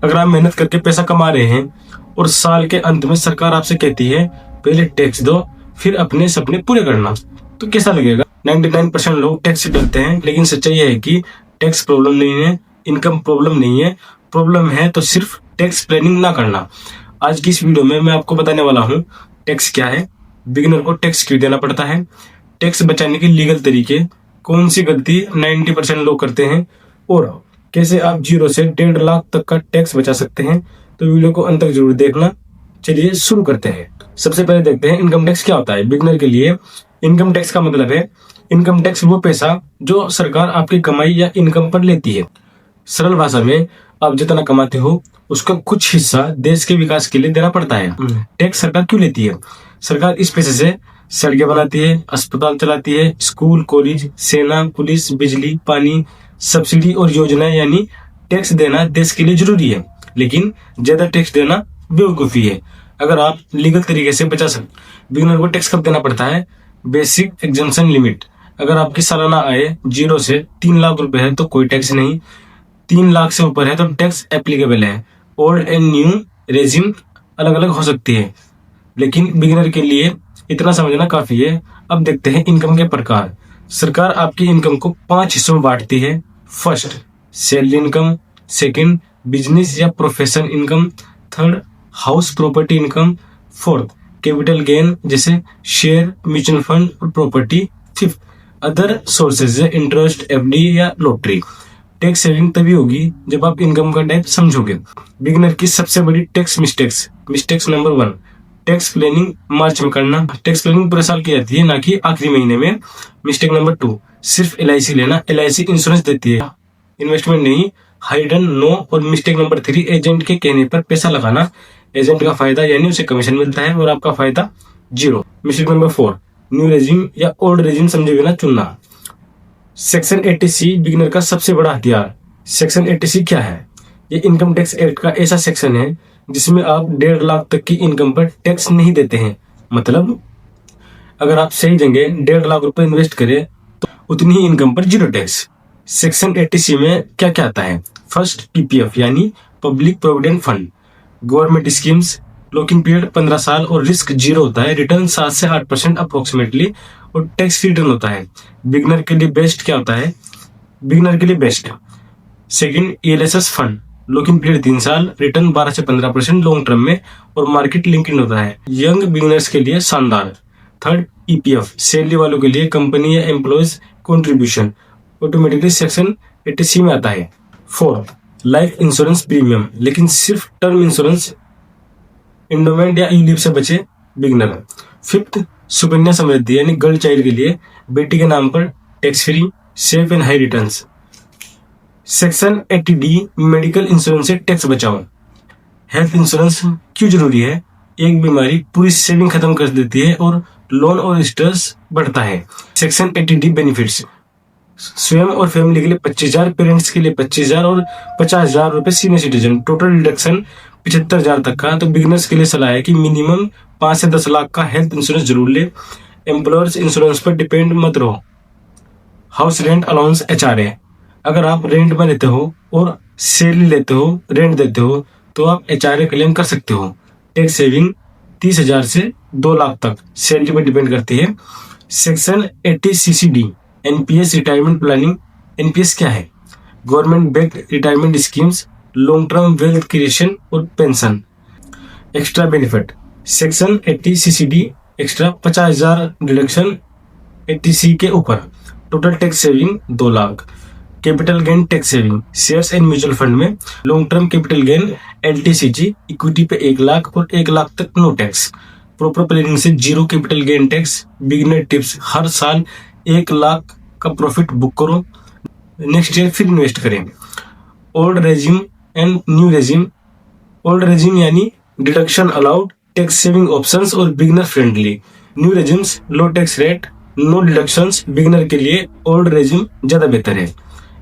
अगर आप मेहनत करके पैसा कमा रहे हैं और साल के अंत में सरकार आपसे कहती है पहले टैक्स दो फिर अपने सपने पूरे करना, तो कैसा लगेगा? 99% लोग टैक्स से डरते हैं, लेकिन सच्चाई है कि टैक्स प्रॉब्लम नहीं है, इनकम प्रॉब्लम नहीं है, प्रॉब्लम है तो सिर्फ टैक्स प्लानिंग ना करना। आज की इस वीडियो में मैं आपको बताने वाला हूँ टैक्स क्या है, बिगिनर को टैक्स क्यों देना पड़ता है, टैक्स बचाने के लीगल तरीके, कौन सी गलती 90% लोग करते हैं और कैसे आप 0 से 1.5 लाख तक का टैक्स बचा सकते हैं। तो वीडियो को अंत तक जरूर देखना। चलिए शुरू करते हैं। सबसे पहले देखते हैं इनकम टैक्स क्या होता है। बिगिनर के लिए इनकम टैक्स का मतलब है इनकम टैक्स वो पैसा जो सरकार आपकी कमाई या इनकम पर लेती है। सरल भाषा में आप जितना कमाते हो उसका कुछ हिस्सा देश के विकास के लिए देना पड़ता है। टैक्स सरकार क्यों लेती है? सरकार इस पैसे से सड़कें बनाती है, अस्पताल चलाती है, स्कूल, कॉलेज, सेना, पुलिस, बिजली, पानी, सब्सिडी और योजनाएं। यानी टैक्स देना देश के लिए जरूरी है, लेकिन ज्यादा टैक्स देना बेवकूफी है अगर आप लीगल तरीके से बचा सकते। बिगिनर को टैक्स कब देना पड़ता है? Basic exemption limit. अगर आपकी सालाना आय 0 से 3 लाख रुपए है तो कोई टैक्स नहीं, 3 लाख से ऊपर है तो टैक्स एप्लीकेबल है। ओल्ड एंड न्यू रेजिम अलग अलग हो सकती है, लेकिन बिगिनर के लिए इतना समझना काफी है। अब देखते हैं इनकम के प्रकार। सरकार आपकी इनकम को 5 हिस्सों में बांटती है। First, salary income. Second, business या profession income. Third, house property income. Fourth, capital gain जैसे शेयर, म्यूचुअल फंड और प्रॉपर्टी। फिफ्थ, अदर सोर्सेज है इंटरेस्ट, एफडी या लॉटरी। टैक्स सेविंग तभी होगी जब आप इनकम का टाइप समझोगे। बिगिनर की सबसे बड़ी tax mistakes number 1, tax planning March में करना। टैक्स प्लानिंग पूरे साल की जाती है, ना कि आखिरी महीने में। मिस्टेक नंबर 2, सिर्फ LIC लेना। LIC इंश्योरेंस देती है, इन्वेस्टमेंट नहीं। Hidden no. और मिस्टेक नंबर 3, एजेंट के कहने पर पैसा लगाना। एजेंट का फायदा यानी उसे कमीशन मिलता है और आपका फायदा 0। मिस्टेक नंबर 4, न्यू रेजिम या ओल्ड रेजिम समझे बिना चुनना। सेक्शन 80C बिगिनर का सबसे बड़ा हथियार। सेक्शन 80C क्या है? ये इनकम टैक्स एक्ट का ऐसा सेक्शन है जिसमें आप 1.5 लाख तक की इनकम पर टैक्स नहीं देते हैं। मतलब अगर आप सही जगह 1.5 लाख रुपए इन्वेस्ट करें तो उतनी ही इनकम पर 0 टैक्स। सेक्शन 80C में क्या क्या आता है? फर्स्ट, PPF यानी public provident fund. Government schemes, locking period 15 साल और रिस्क 0 होता है। रिटर्न 7 से 8% अप्रोक्सीमेटली और टैक्स फ्री रिटर्न होता है। बिगिनर के लिए बेस्ट क्या होता है? बिगिनर के लिए best second, ELSS fund. Locking period 3 साल, रिटर्न 12 से 15% लॉन्ग टर्म में और मार्केट लिंकिंग होता है। यंग बिगिनर्स के लिए शानदार। थर्ड, EPF सैलरी वालों के लिए, कंपनी या employees contribution, automatically section 80C में आता है। फोर्थ, लाइफ इंश्योरेंस प्रीमियम, लेकिन सिर्फ टर्म इंश्योरेंस, इंडोमेंट या यूलिप से बचे बिगिनर। फिफ्थ, सुकन्या समृद्धि यानी गर्ल चाइल्ड के लिए, बेटी के नाम पर tax free, safe and high returns. Section 80D medical insurance से टैक्स बचाओ। हेल्थ इंश्योरेंस क्यों जरूरी है? एक बीमारी पूरी सेविंग खत्म कर देती है और लोन और स्ट्रेस बढ़ता है। सेक्शन 80D बेनिफिट्स, स्वयं और फैमिली के लिए 25,000, पेरेंट्स के लिए 25,000 और 50,000 रुपए सीनियर सिटीजन। टोटल डिडक्शन 75,000 तक का। तो बिगिनर्स के लिए सलाह है कि मिनिमम 5 से 10 लाख का हेल्थ इंश्योरेंस जरूर ले। एम्प्लॉयर्स इंश्योरेंस पर डिपेंड मत रहो। हाउस रेंट अलाउंस HRA, अगर आप रेंट में रहते हो और सैलरी लेते हो, रेंट देते हो तो आप HRA क्लेम कर सकते हो। टैक्स सेविंग 30,000 से 2 लाख तक सैलरी पर डिपेंड करती है। Section 80CCD NPS retirement planning. NPS क्या है? Government backed retirement schemes, long term wealth creation और pension. Extra benefit, section 80CCD extra 50,000 deduction 80C के ऊपर। Total tax saving 2 lakh. Capital gain tax saving, shares and mutual fund में long term capital gain LTCG, equity पे 1 लाख और 1 लाख तक no tax. Proper planning से 0 capital gain tax. Beginner tips, हर साल 1 लाख का प्रॉफिट बुक करो, नेक्स्ट ईयर फिर इन्वेस्ट करें। Old regime and new regime. Old regime यानी deduction allowed, tax saving options और beginner friendly. New regimes, low tax rate, no deductions. Beginner के लिए ओल्ड रेजिम ज्यादा बेहतर है।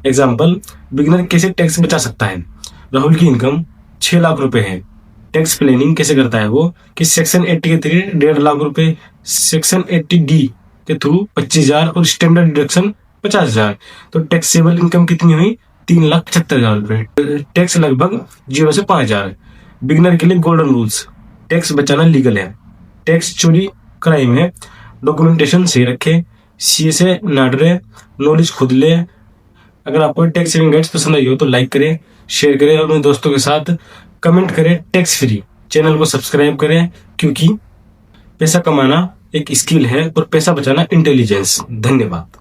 एग्जाम्पल, बिगिनर कैसे टैक्स बचा सकता है? राहुल की इनकम 6 लाख रुपए है। टैक्स प्लानिंग कैसे करता है वो कि सेक्शन 80 के थ्रू 1.5 लाख रुपए, सेक्शन 80D के थ्रू 25,000 और स्टैंडर्ड डिडक्शन 50,000। तो टैक्सेबल इनकम कितनी हुई? 3,75,000 रुपए। टैक्स लगभग 0 से 5,000। बिगनर के लिए गोल्डन रूल्स। टैक्स बचाना लीगल है, टैक्स चोरी क्राइम है, डॉक्यूमेंटेशन सही रखे, सीए से ना डरे, नॉलेज खुद ले। अगर आपको टैक्स सेविंग गाइड्स पसंद आई हो तो लाइक करें, शेयर करें और अपने दोस्तों के साथ कमेंट करें टैक्स फ्री। चैनल को सब्सक्राइब करें, क्योंकि पैसा कमाना एक स्किल है और पैसा बचाना इंटेलिजेंस। धन्यवाद।